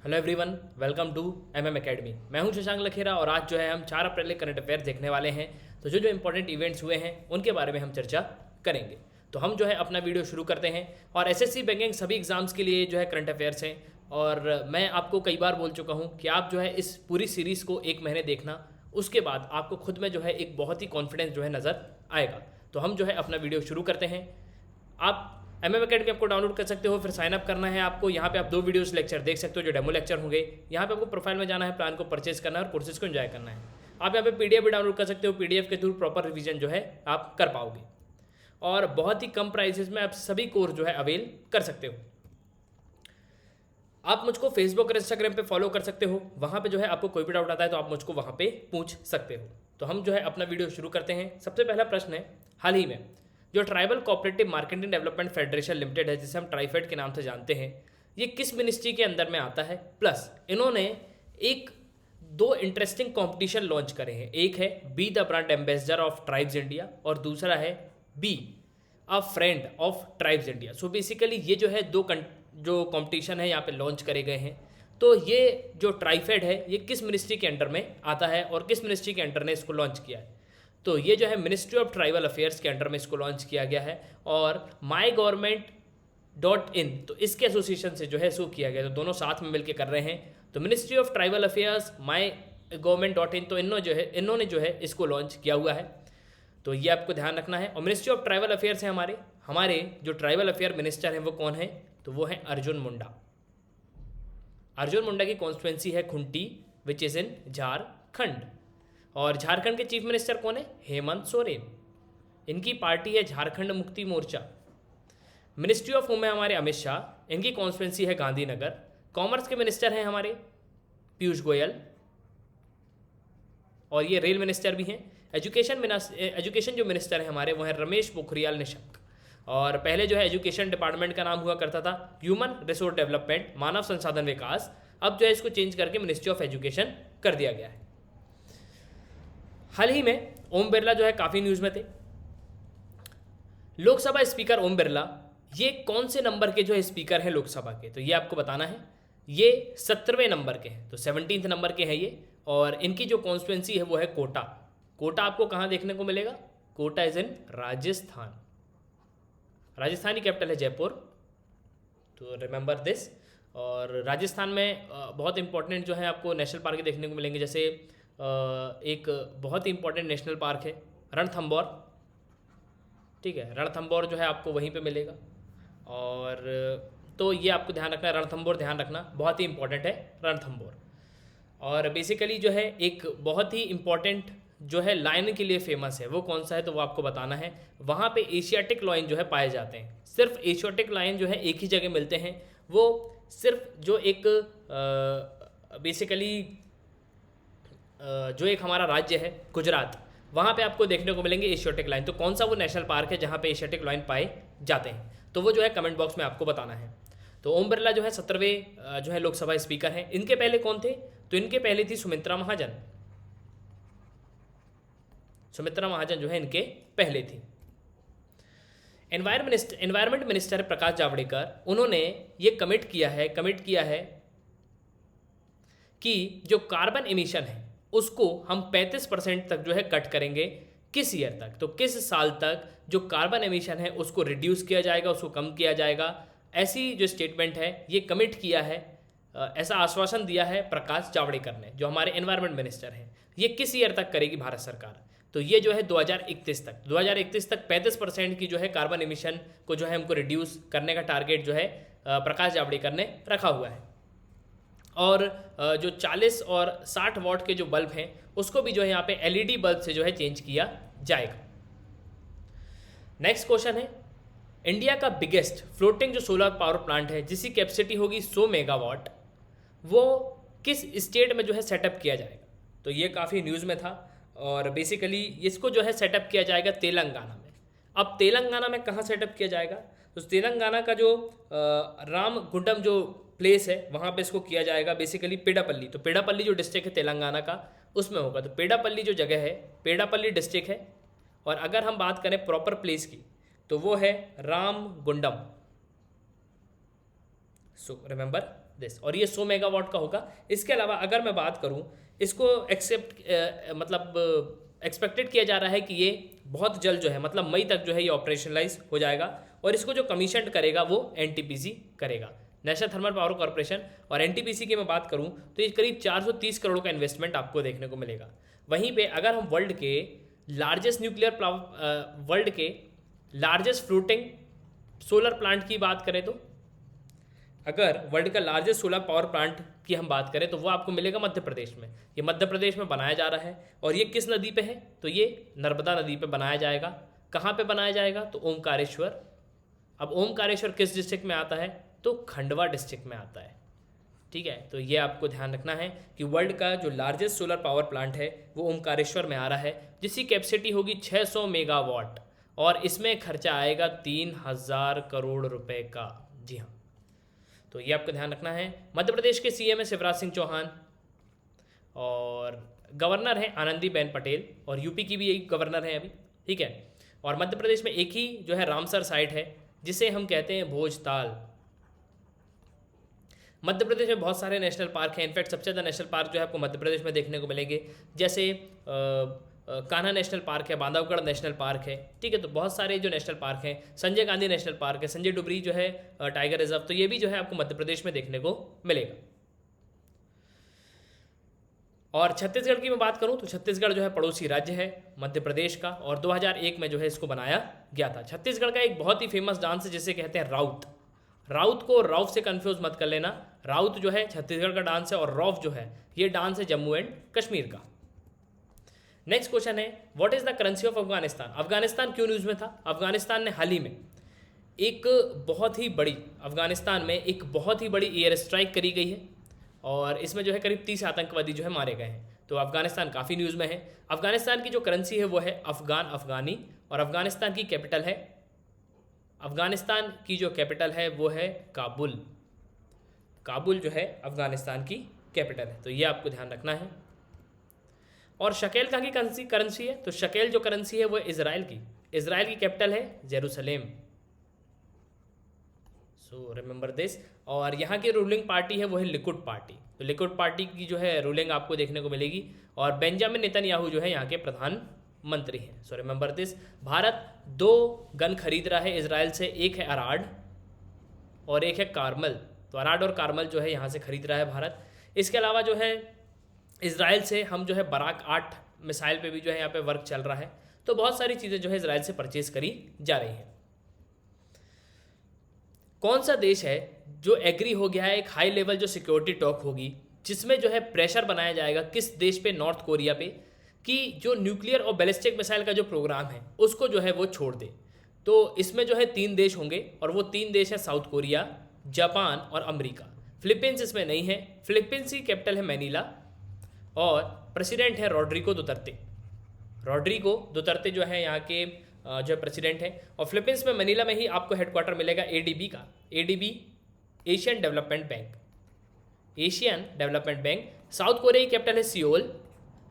Hello everyone, welcome to MM academy. मैं हूं शशांक लखेरा और आज जो है हम 4 अप्रैल के करंट अफेयर्स देखने वाले हैं। तो जो जो इंपॉर्टेंट इवेंट्स हुए हैं उनके बारे में हम चर्चा करेंगे। तो हम जो है अपना वीडियो शुरू करते हैं। और एसएससी बैंकिंग सभी एग्जाम्स के लिए जो है करंट अफेयर्स हैं। और मैं आपको कई बार बोल चुका हूँ कि आप जो है इस पूरी सीरीज़ को 1 महीने देखना, उसके बाद आपको खुद में जो है एक बहुत ही कॉन्फिडेंस जो है नज़र आएगा। तो हम जो है अपना वीडियो शुरू करते हैं। आप एमएम अकेडमी आपको डाउनलोड कर सकते हो, फिर साइन अप करना है आपको। यहाँ पे आप 2 वीडियोस लेक्चर देख सकते हो जो डेमो लेक्चर होंगे। यहाँ पे आपको प्रोफाइल में जाना है, प्लान को परचेज करना है और कोर्सेज को एंजॉय करना है। आप यहाँ पे पीडीएफ भी डाउनलोड कर सकते हो, पीडीएफ के थ्रू प्रॉपर रिवीजन जो है आप कर पाओगे और बहुत ही कम प्राइसेस में आप सभी कोर्स जो है अवेल कर सकते हो। आप मुझको फेसबुक और इंस्टाग्राम पे फॉलो कर सकते हो। वहाँ पे जो है आपको कोई भी डाउट आता है तो आप मुझको वहाँ पे पूछ सकते हो। तो हम जो है अपना वीडियो शुरू करते हैं। सबसे पहला प्रश्न है, हाल ही में जो tribal cooperative marketing development federation limited है, जिसे हम ट्राइफेड के नाम से जानते हैं, ये किस मिनिस्ट्री के अंदर में आता है? प्लस इन्होंने एक दो इंटरेस्टिंग कंपटीशन लॉन्च करे हैं। एक है be the brand ambassador of tribes India और दूसरा है be a friend of tribes India. So basically ये जो है जो कंपटीशन है यहाँ पे लॉन्च करे गए हैं। तो ये जो ट्राइफेड है ये किस मिनिस्ट्री के अंडर में आता है और किस मिनिस्ट्री के अंडर ने इसको लॉन्च किया है? तो ये जो है मिनिस्ट्री ऑफ ट्राइबल अफेयर्स के अंडर में इसको लॉन्च किया गया है और माई गवर्नमेंट .in तो इसके एसोसिएशन से जो है इसको किया गया। तो दोनों साथ में मिलकर कर रहे हैं। तो ministry of tribal affairs my government .in तो इन्होंने जो है इसको लॉन्च किया हुआ है। तो ये आपको ध्यान रखना है। और मिनिस्ट्री ऑफ ट्राइबल अफेयर्स है हमारे जो ट्राइबल अफेयर मिनिस्टर हैं वो कौन है? तो वो है अर्जुन मुंडा। अर्जुन मुंडा की कॉन्स्टिट्यूंसी है Khunti, which is in Jharkhand. और झारखंड के चीफ मिनिस्टर कौन है? हेमंत सोरेन। इनकी पार्टी है Jharkhand Mukti Morcha. Ministry of home है हमारे अमित शाह, इनकी कॉन्स्टिट्यूंसी है गांधीनगर। कॉमर्स के मिनिस्टर हैं हमारे पीयूष गोयल और ये रेल मिनिस्टर भी हैं। एजुकेशन जो मिनिस्टर हैं हमारे वो हैं रमेश पोखरियाल निशंक। और पहले जो है एजुकेशन डिपार्टमेंट का नाम हुआ करता था ह्यूमन रिसोर्स डेवलपमेंट, मानव संसाधन विकास। अब जो है इसको चेंज करके मिनिस्ट्री ऑफ एजुकेशन कर दिया गया है। हाल ही में ओम बिरला जो है काफ़ी न्यूज़ में थे। लोकसभा स्पीकर ओम बिरला ये कौन से नंबर के जो है स्पीकर हैं लोकसभा के? तो ये आपको बताना है। ये 17वें नंबर के हैं, तो 17th नंबर के हैं ये। और इनकी जो कॉन्स्टिट्यूंसी है वो है कोटा। कोटा आपको कहाँ देखने को मिलेगा? Kota is in Rajasthan. राजस्थान की कैपिटल है जयपुर, तो रिमेंबर दिस। और राजस्थान में बहुत इंपॉर्टेंट जो है आपको नेशनल पार्क देखने को मिलेंगे। जैसे एक बहुत ही इंपॉर्टेंट नेशनल पार्क है रणथंबोर, ठीक है। रणथंबोर जो है आपको वहीं पे मिलेगा। और तो ये आपको ध्यान रखना है, रणथंबोर ध्यान रखना, बहुत ही इंपॉर्टेंट है रणथंबोर। और बेसिकली जो है एक बहुत ही इंपॉर्टेंट जो है लायन के लिए फेमस है, वो कौन सा है? तो वो आपको बताना है। वहाँ पे एशियाटिक लायन जो है पाए जाते हैं। सिर्फ एशियाटिक लायन जो है एक ही जगह मिलते हैं। वो सिर्फ जो एक बेसिकली जो एक हमारा राज्य है गुजरात, वहाँ पे आपको देखने को मिलेंगे एशियाटिक लायन। तो कौन सा वो नेशनल पार्क है जहाँ पे एशियाटिक लायन पाए जाते हैं? तो वो जो है कमेंट बॉक्स में आपको बताना है। तो ओम बिरला जो है 17वें जो है लोकसभा स्पीकर हैं। इनके पहले कौन थे? तो इनके पहले थी सुमित्रा महाजन। सुमित्रा महाजन जो है इनके पहले थी। एनवायरमेंट मिनिस्टर है प्रकाश जावड़ेकर। उन्होंने ये कमिट किया है कि जो कार्बन एमिशन है उसको हम 35% तक जो है कट करेंगे। किस ईयर तक? तो किस साल तक जो कार्बन एमिशन है उसको रिड्यूस किया जाएगा, उसको कम किया जाएगा। ऐसी जो स्टेटमेंट है ये कमिट किया है, ऐसा आश्वासन दिया है प्रकाश जावड़ेकर ने, जो हमारे एनवायरमेंट मिनिस्टर हैं। ये किस ईयर तक करेगी भारत सरकार? तो ये जो है 2031 तक 35% की जो है कार्बन एमिशन को जो है हमको रिड्यूस करने का टारगेट जो है प्रकाश जावड़ेकर ने रखा हुआ है। और जो 40 और 60 वॉट के जो बल्ब हैं उसको भी जो है यहाँ पे एलईडी बल्ब से जो है चेंज किया जाएगा। नेक्स्ट क्वेश्चन है, इंडिया का बिगेस्ट फ्लोटिंग जो सोलर पावर प्लांट है जिसकी कैपेसिटी होगी 100 मेगावाट, वो किस स्टेट में जो है सेटअप किया जाएगा? तो ये काफ़ी न्यूज़ में था। और बेसिकली इसको जो है सेटअप किया जाएगा तेलंगाना में। अब तेलंगाना में कहाँ सेटअप किया जाएगा? तो तेलंगाना का जो रामगुंडम जो प्लेस है वहाँ पे इसको किया जाएगा, बेसिकली पेडापल्ली। तो पेडापल्ली जो डिस्ट्रिक्ट है तेलंगाना का उसमें होगा। तो पेडापल्ली जो जगह है, पेडापल्ली डिस्ट्रिक्ट है। और अगर हम बात करें प्रॉपर प्लेस की तो वो है रामगुंडम। सो रिमेंबर दिस। और ये 100 मेगावाट का होगा। इसके अलावा अगर मैं बात करूँ, इसको एक्सपेक्टेड किया जा रहा है कि ये बहुत जल्द जो है मतलब मई तक जो है ये ऑपरेशनलाइज हो जाएगा। और इसको जो कमीशन करेगा वो एनटीपीसी करेगा, नेशनल थर्मल पावर कॉर्पोरेशन। और एनटीपीसी की मैं बात करूं तो ये करीब 430 करोड़ का इन्वेस्टमेंट आपको देखने को मिलेगा। वहीं पे अगर हम वर्ल्ड के लार्जेस्ट फ्लोटिंग सोलर प्लांट की बात करें, तो अगर वर्ल्ड का लार्जेस्ट सोलर पावर प्लांट की हम बात करें तो वो आपको मिलेगा मध्य प्रदेश में। ये मध्य प्रदेश में बनाया जा रहा है। और ये किस नदी पे है, तो ये नर्मदा नदी पे बनाया जाएगा। कहाँ पे बनाया जाएगा, तो ओमकारेश्वर। अब ओमकारेश्वर किस डिस्ट्रिक्ट में आता है, तो खंडवा डिस्ट्रिक्ट में आता है। ठीक है, तो ये आपको ध्यान रखना है कि वर्ल्ड का जो लार्जेस्ट सोलर पावर प्लांट है वो ओमकारेश्वर में आ रहा है, जिसकी कैपेसिटी होगी 600 मेगावाट और इसमें खर्चा आएगा 3000 करोड़ रुपए का। जी हाँ, तो ये आपको ध्यान रखना है। मध्य प्रदेश के सीएम है शिवराज सिंह चौहान और गवर्नर है आनंदीबेन पटेल, और यूपी की भी एक गवर्नर है अभी। ठीक है, और मध्य प्रदेश में एक ही जो है रामसर साइट है जिसे हम कहते हैं भोजताल। मध्य प्रदेश में बहुत सारे नेशनल पार्क हैं। इनफैक्ट सबसे ज़्यादा नेशनल पार्क जो है आपको मध्य प्रदेश में देखने को मिलेंगे, जैसे कान्हा नेशनल पार्क है, बांधवगढ़ नेशनल पार्क है। ठीक है, तो बहुत सारे जो नेशनल पार्क हैं, संजय गांधी नेशनल पार्क है, संजय डुबरी जो है टाइगर रिजर्व, तो ये भी जो है आपको मध्य प्रदेश में देखने को मिलेगा। और छत्तीसगढ़ की मैं बात करूं तो छत्तीसगढ़ जो है पड़ोसी राज्य है मध्य प्रदेश का, और 2001 में जो है इसको बनाया गया था। छत्तीसगढ़ का एक बहुत ही फेमस डांस है जिसे कहते हैं राउत। राउत को रौफ से कंफ्यूज मत कर लेना। राउत जो है छत्तीसगढ़ का डांस है और रौफ जो है ये डांस है जम्मू एंड कश्मीर का। नेक्स्ट क्वेश्चन है, what is the currency of Afghanistan. Afghanistan क्यों न्यूज़ में था। अफगानिस्तान ने हाल ही में एक बहुत ही बड़ी एयर स्ट्राइक करी गई है और इसमें जो है करीब 30 आतंकवादी जो है मारे गए हैं। तो अफगानिस्तान काफ़ी न्यूज़ में है। अफगानिस्तान की जो करेंसी है वो है अफगानी, और अफगानिस्तान की कैपिटल है वो है काबुल। काबुल जो है अफगानिस्तान की कैपिटल है, तो ये आपको ध्यान रखना है। और शकेल कहाँ की करेंसी है, तो शकेल जो करेंसी है वो इजराइल की कैपिटल है जेरूसलेम। So remember this. और यहाँ की रूलिंग पार्टी है वो है लिकुड पार्टी। तो लिकुड पार्टी की जो है रूलिंग आपको देखने को मिलेगी, और बेंजामिन नेतन्याहू जो है यहाँ के प्रधानमंत्री हैं। सो रिमेंबर दिस। भारत 2 गन खरीद रहा है इजराइल से, एक है अराड और एक है कार्मल। तो अराड और कार्मल जो है यहाँ से खरीद रहा है भारत। इसके अलावा जो है इजराइल से हम जो है बराक 8 मिसाइल पे भी जो है यहाँ पे वर्क चल रहा है। तो बहुत सारी चीज़ें जो है इजराइल से परचेज करी जा रही हैं। कौन सा देश है जो एग्री हो गया है एक हाई लेवल जो सिक्योरिटी टॉक होगी, जिसमें जो है प्रेशर बनाया जाएगा किस देश पे, नॉर्थ कोरिया पे, कि जो न्यूक्लियर और बैलिस्टिक मिसाइल का जो प्रोग्राम है उसको जो है वो छोड़ दे। तो इसमें जो है 3 देश होंगे और वो 3 देश हैं साउथ कोरिया, जापान और अमेरिका। फिलीपींस इसमें नहीं है। फिलीपींस की कैपिटल है मैनीला और प्रेसिडेंट है रोड्रिगो दुतर्ते जो है यहाँ के जो प्रेसिडेंट हैं। और फिलीपींस में मनीला में ही आपको हेडक्वार्टर मिलेगा एडीबी का, Asian development bank. South Korea की कैपिटल है सियोल।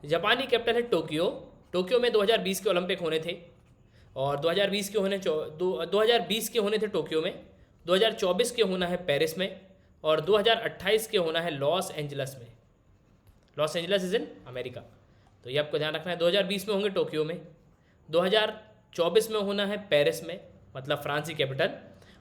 जापान की कैपिटल है टोक्यो में 2020 के ओलंपिक होने थे और 2020 के होने थे टोक्यो में, 2024 के होना है पेरिस में और 2028 के होना है लॉस एंजलस में। Los Angeles is in America, तो ये आपको ध्यान रखना है। 2020 में होंगे टोक्यो में, 2024 में होना है पेरिस में, मतलब फ्रांस की कैपिटल,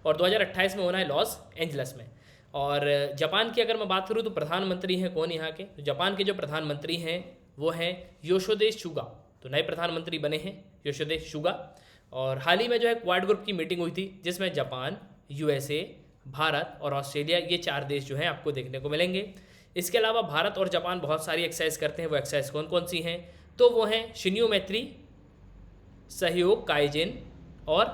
और 2028 में होना है लॉस एंजलस में। और जापान की अगर मैं बात करूँ तो प्रधानमंत्री हैं कौन यहाँ के, तो जापान के जो प्रधानमंत्री हैं वो हैं योशिहिदे सुगा। तो नए प्रधानमंत्री बने हैं योशिहिदे सुगा। और हाल ही में जो है क्वाड ग्रुप की मीटिंग हुई थी जिसमें जापान, यूएसए, भारत और ऑस्ट्रेलिया, ये 4 देश जो हैं आपको देखने को मिलेंगे। इसके अलावा भारत और जापान बहुत सारी एक्सरसाइज करते हैं। वो एक्सरसाइज कौन कौन सी हैं, तो वो हैं शिन्यो मैत्री, सहयोग काइजिन और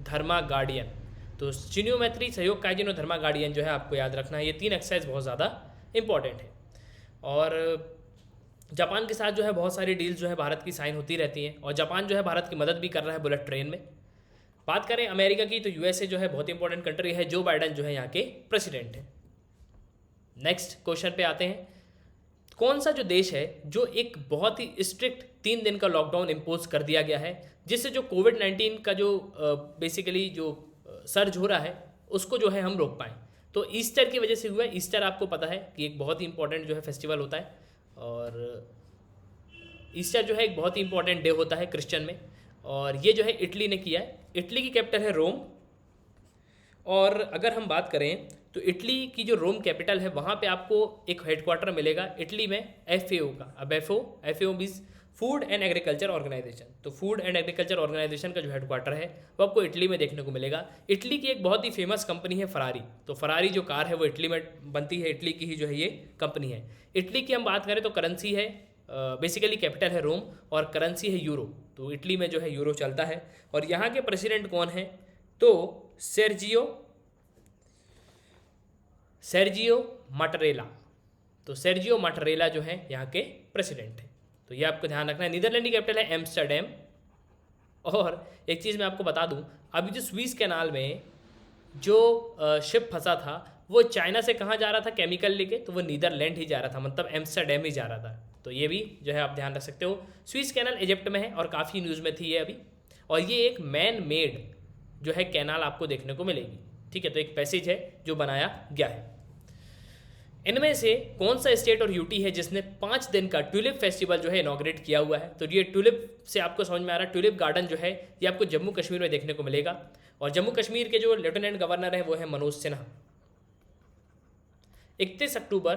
धर्मा गार्डियन। तो शिन्यो मैत्री, सहयोग काइजिन और धर्मा गार्डियन जो है आपको याद रखना है। ये 3 एक्सरसाइज बहुत ज़्यादा इंपॉर्टेंट है। और जापान के साथ जो है बहुत सारी डील्स जो है भारत की साइन होती रहती हैं और जापान जो है भारत की मदद भी कर रहा है बुलेट ट्रेन में। बात करें अमेरिका की तो यूएसए जो है बहुत इंपॉर्टेंट कंट्री है। जो बाइडेन जो है यहाँ के प्रेसिडेंट हैं। नेक्स्ट क्वेश्चन पे आते हैं, कौन सा जो देश है जो एक बहुत ही स्ट्रिक्ट 3 दिन का लॉकडाउन इम्पोज कर दिया गया है, जिससे जो कोविड-19 का जो बेसिकली जो सर्ज हो रहा है उसको जो है हम रोक पाएँ। तो ईस्टर की वजह से हुआ है। ईस्टर आपको पता है कि एक बहुत ही इंपॉर्टेंट जो है फेस्टिवल होता है, और ईस्टर जो है एक बहुत ही इंपॉर्टेंट डे होता है क्रिश्चियन में, और ये जो है इटली ने किया है। इटली की कैपिटल है रोम, और अगर हम बात करें तो इटली की जो रोम कैपिटल है वहाँ पे आपको एक हेडक्वार्टर मिलेगा इटली में एफएओ का। अब FAO means food and agriculture organisation. तो फूड एंड एग्रीकल्चर ऑर्गेनाइजेशन का जो हेडक्वार्टर है वो आपको इटली में देखने को मिलेगा। इटली की एक बहुत ही फेमस कंपनी है फरारी। तो फरारी जो कार है वो इटली में बनती है, इटली की ही जो है ये कंपनी है। इटली की हम बात करें तो करेंसी है, बेसिकली कैपिटल है रोम, और करेंसी है यूरो। तो इटली में जो है यूरो चलता है। और यहाँ के प्रेसिडेंट कौन है? तो सेर्जियो मटरेला। तो सेर्जियो मटरेला जो है यहाँ के प्रेसिडेंट है। तो ये आपको ध्यान रखना है। नीदरलैंड की कैपिटल है एम्स्टर्डम। और एक चीज़ मैं आपको बता दूं, अभी जो स्विस कैनाल में जो शिप फंसा था वो चाइना से कहाँ जा रहा था केमिकल लेके? तो वो नीदरलैंड ही जा रहा था, मतलब एम्स्टर्डम ही जा रहा था। तो ये भी जो है आप ध्यान रख सकते हो। स्विस कैनाल इजिप्ट में है और काफ़ी न्यूज़ में थी ये अभी। और ये एक मैन मेड जो है कैनाल आपको देखने को मिलेगी, ठीक है। तो एक पैसेज है जो बनाया गया है। इनमें से कौन सा स्टेट और यूटी है जिसने 5 दिन का ट्यूलिप फेस्टिवल जो है इनॉग्रेट किया हुआ है? तो ये ट्यूलिप से आपको समझ में आ रहा है, ट्यूलिप गार्डन जो है ये आपको जम्मू कश्मीर में देखने को मिलेगा। और जम्मू कश्मीर के जो लेफ्टिनेंट गवर्नर है वो है मनोज सिन्हा। 31 अक्टूबर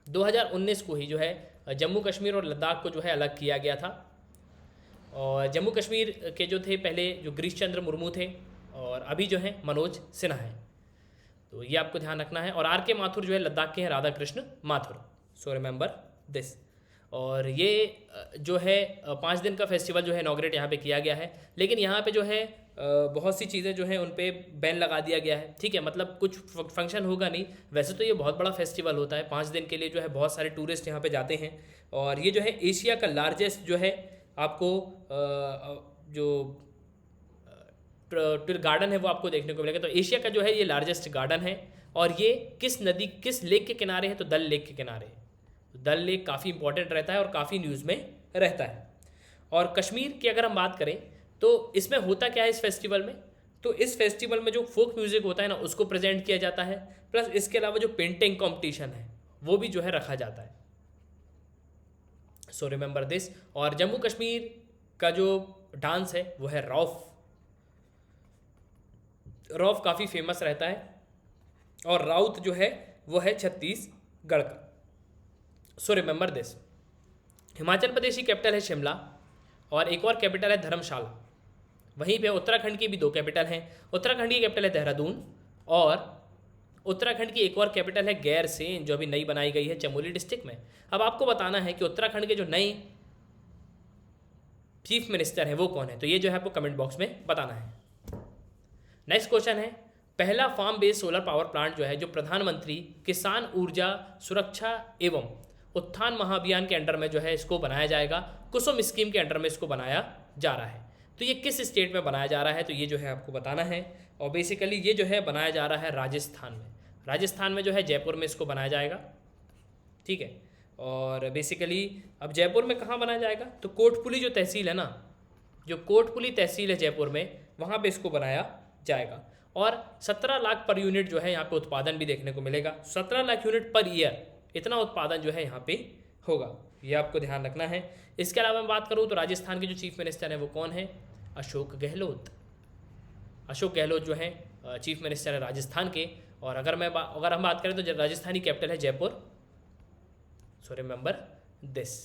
2019 को ही जो है जम्मू कश्मीर और लद्दाख को जो है अलग किया गया था। और जम्मू कश्मीर के जो थे पहले जो गिरीश चंद्र मुर्मू थे, और अभी जो है मनोज सिन्हा है। तो ये आपको ध्यान रखना है। और आर के माथुर जो है लद्दाख के हैं राधा कृष्ण माथुर। सो रिमेंबर दिस। और ये जो है 5 दिन का फेस्टिवल जो है इनॉग्रेट यहाँ पे किया गया है। लेकिन यहाँ पे जो है बहुत सी चीज़ें जो है उन पे बैन लगा दिया गया है, ठीक है। मतलब कुछ फंक्शन होगा नहीं। वैसे तो ये बहुत बड़ा फेस्टिवल होता है, 5 दिन के लिए जो है बहुत सारे टूरिस्ट यहाँ पे जाते हैं। और ये जो है एशिया का लार्जेस्ट जो है आपको जो गार्डन है वो आपको देखने को मिलेगा। तो एशिया का जो है ये लार्जेस्ट गार्डन है। और ये किस लेक के किनारे है? तो डल लेक के किनारे। तो डल लेक काफ़ी इंपॉर्टेंट रहता है और काफ़ी न्यूज़ में रहता है। और कश्मीर की अगर हम बात करें तो इसमें होता क्या है इस फेस्टिवल में? तो इस फेस्टिवल में जो फोक म्यूज़िक होता है ना उसको प्रेजेंट किया जाता है, प्लस इसके अलावा जो पेंटिंग कॉम्पिटिशन है वो भी जो है रखा जाता है। सो रिमेंबर दिस। और जम्मू कश्मीर का जो डांस है वो है रौफ। रौफ काफ़ी फेमस रहता है। और राउत जो है वो है छत्तीसगढ़ का। So remember this. Himachal Pradesh की कैपिटल है शिमला, और एक और कैपिटल है धर्मशाला। वहीं पे उत्तराखंड की भी 2 कैपिटल हैं। उत्तराखंड की कैपिटल है देहरादून, और उत्तराखंड की एक और कैपिटल है गैरसेन जो अभी नई बनाई गई है चमोली डिस्ट्रिक्ट में। अब आपको बताना है कि उत्तराखंड के जो नए चीफ मिनिस्टर हैं वो कौन है? तो ये जो है आपको कमेंट बॉक्स में बताना है। नेक्स्ट क्वेश्चन है, पहला farm based solar power plant जो है जो प्रधानमंत्री किसान ऊर्जा सुरक्षा एवं उत्थान महाअभियान के अंडर में जो है इसको बनाया जाएगा, कुसुम स्कीम के अंडर में इसको बनाया जा रहा है। तो ये किस स्टेट में बनाया जा रहा है? तो ये जो है आपको बताना है। और बेसिकली ये जो है बनाया जा रहा है राजस्थान में। राजस्थान में जो है जयपुर में इसको बनाया जाएगा, ठीक है। और बेसिकली अब जयपुर में कहाँ बनाया जाएगा? तो कोटपुली जो तहसील है ना, जो कोटपुली तहसील है जयपुर में, वहाँ पे इसको बनाया जाएगा। और 17 लाख पर यूनिट जो है यहाँ पे उत्पादन भी देखने को मिलेगा। 17 लाख यूनिट पर ईयर इतना उत्पादन जो है यहाँ पे होगा, ये आपको ध्यान रखना है। इसके अलावा मैं बात करूँ तो राजस्थान के जो चीफ मिनिस्टर हैं वो कौन है? अशोक गहलोत। अशोक गहलोत जो है चीफ मिनिस्टर है राजस्थान के। और अगर हम बात करें तो राजस्थानी कैपिटल है जयपुर। सो रिमेंबर दिस।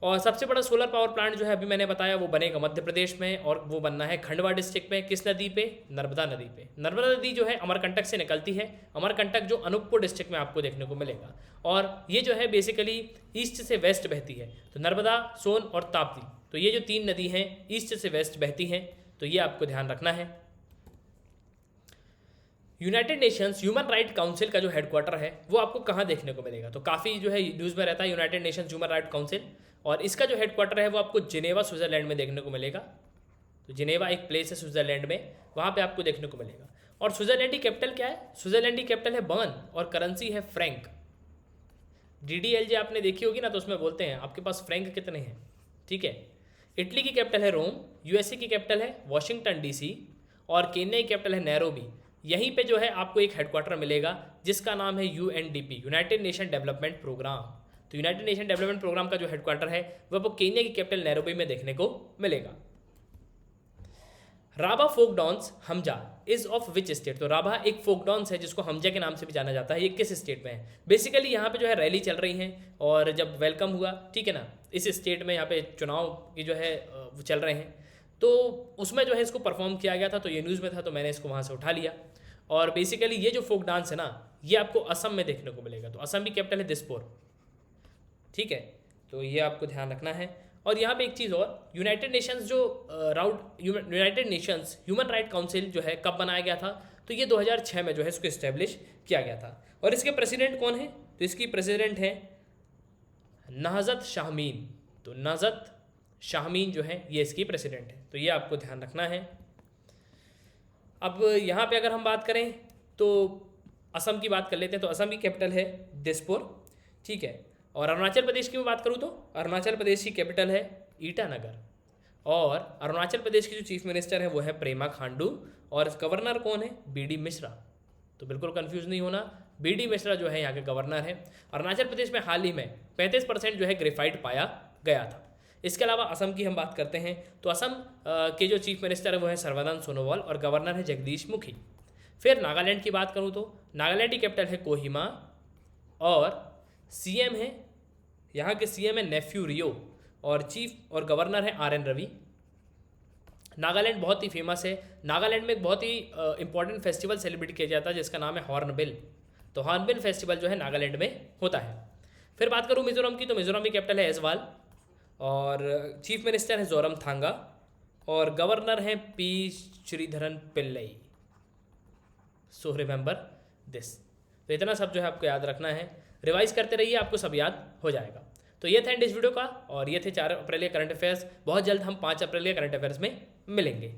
और सबसे बड़ा सोलर पावर प्लांट जो है अभी मैंने बताया वो बनेगा मध्य प्रदेश में, और वो बनना है खंडवा डिस्ट्रिक्ट में। किस नदी पे? नर्मदा नदी पे। नर्मदा नदी जो है अमरकंटक से निकलती है। अमरकंटक जो अनूपपुर डिस्ट्रिक्ट में आपको देखने को मिलेगा। और ये जो है बेसिकली ईस्ट से वेस्ट बहती है। तो नर्मदा, सोन और ताप्ती, तो ये जो 3 नदी हैं ईस्ट से वेस्ट बहती हैं। तो ये आपको ध्यान रखना है। United Nations human right council का जो हेडक्वार्टर है वो आपको कहाँ देखने को मिलेगा? तो काफ़ी जो है न्यूज़ में रहता है United Nations human right council. और इसका जो हेडक्वार्टर है वो आपको जिनेवा स्विट्जरलैंड में देखने को मिलेगा। तो जिनेवा एक प्लेस है स्विट्जरलैंड में, वहाँ पे आपको देखने को मिलेगा। और स्विट्जरलैंड की कैपिटल क्या है? स्विट्जरलैंड की कैपिटल है बर्न, और करेंसी है फ्रैंक। DDLJ आपने देखी होगी ना, तो उसमें बोलते हैं आपके पास फ्रैंक कितने हैं, ठीक है। इटली की कैपिटल है रोम। USA की कैपिटल है वॉशिंगटन DC। और केन्या की कैपिटल है नैरोबी। यहीं पे जो है आपको एक हेडक्वार्टर मिलेगा जिसका नाम है UNDP, united nation development programme. तो यूनाइटेड नेशन डेवलपमेंट प्रोग्राम का जो हेडक्वार्टर है वह आपको केन्या की कैपिटल नैरोबी में देखने को मिलेगा। राभा फोक डांस हमजा इज ऑफ विच स्टेट? तो राभा एक फोक डांस है जिसको हमजा के नाम से भी जाना जाता है। ये किस स्टेट में है? बेसिकली यहाँ पे जो है रैली चल रही है और जब वेलकम हुआ, ठीक है ना, इस स्टेट में यहाँ पे चुनाव की जो है वो चल रहे हैं, तो उसमें जो है इसको परफॉर्म किया गया था। तो ये न्यूज़ में था तो मैंने इसको वहाँ से उठा लिया। और बेसिकली ये जो फोक डांस है ना, ये आपको असम में देखने को मिलेगा। तो असम की कैपिटल है दिसपुर, ठीक है, तो ये आपको ध्यान रखना है। और यहाँ पे एक चीज़ और, यूनाइटेड नेशंस जो United Nations human right council जो है कब बनाया गया था? तो ये 2006 में जो है इसको इस्टेब्लिश किया गया था। और इसके प्रेसिडेंट कौन है? तो इसकी प्रेसिडेंट है नहजत शाहमीन। तो नहजत शाहमीन जो है ये इसकी प्रेसिडेंट है। तो ये आपको ध्यान रखना है। अब यहाँ पे अगर हम बात करें तो असम की बात कर लेते हैं। तो असम की कैपिटल है दिसपुर, ठीक है। और अरुणाचल प्रदेश की मैं बात करूँ तो अरुणाचल प्रदेश की कैपिटल है ईटानगर। और अरुणाचल प्रदेश की जो चीफ मिनिस्टर है वो है प्रेमा खांडू। और गवर्नर कौन है? बीडी मिश्रा। तो बिल्कुल कंफ्यूज नहीं होना, बीडी मिश्रा जो है यहाँ के गवर्नर है। अरुणाचल प्रदेश में हाल ही में 35% जो है ग्रेफाइट पाया गया था। इसके अलावा असम की हम बात करते हैं तो असम के जो चीफ मिनिस्टर है वो है सर्बानंद सोनोवाल और गवर्नर है जगदीश मुखी। फिर नागालैंड की बात करूँ तो नागालैंड की कैपिटल है कोहिमा और सीएम है, यहाँ के सीएम है नेफ्यू रियो और चीफ और गवर्नर है आर एन रवि। नागालैंड बहुत ही फेमस है। नागालैंड में एक बहुत ही इंपॉर्टेंट फेस्टिवल सेलिब्रेट किया जाता है जिसका नाम है हॉर्नबिल। तो हॉर्नबिल फेस्टिवल जो है नागालैंड में होता है। फिर बात करूँ मिजोरम की तो मिजोरम की कैपिटल है ऐजवाल और चीफ मिनिस्टर है जोरमथांगा और गवर्नर है P Sreedharan Pillai. So remember this. तो इतना सब जो है आपको याद रखना है, रिवाइज करते रहिए, आपको सब याद हो जाएगा। तो ये था एंड इस वीडियो का और ये थे 4 अप्रैल के करंट अफेयर्स। बहुत जल्द हम 5 अप्रैल के करंट अफेयर्स में मिलेंगे।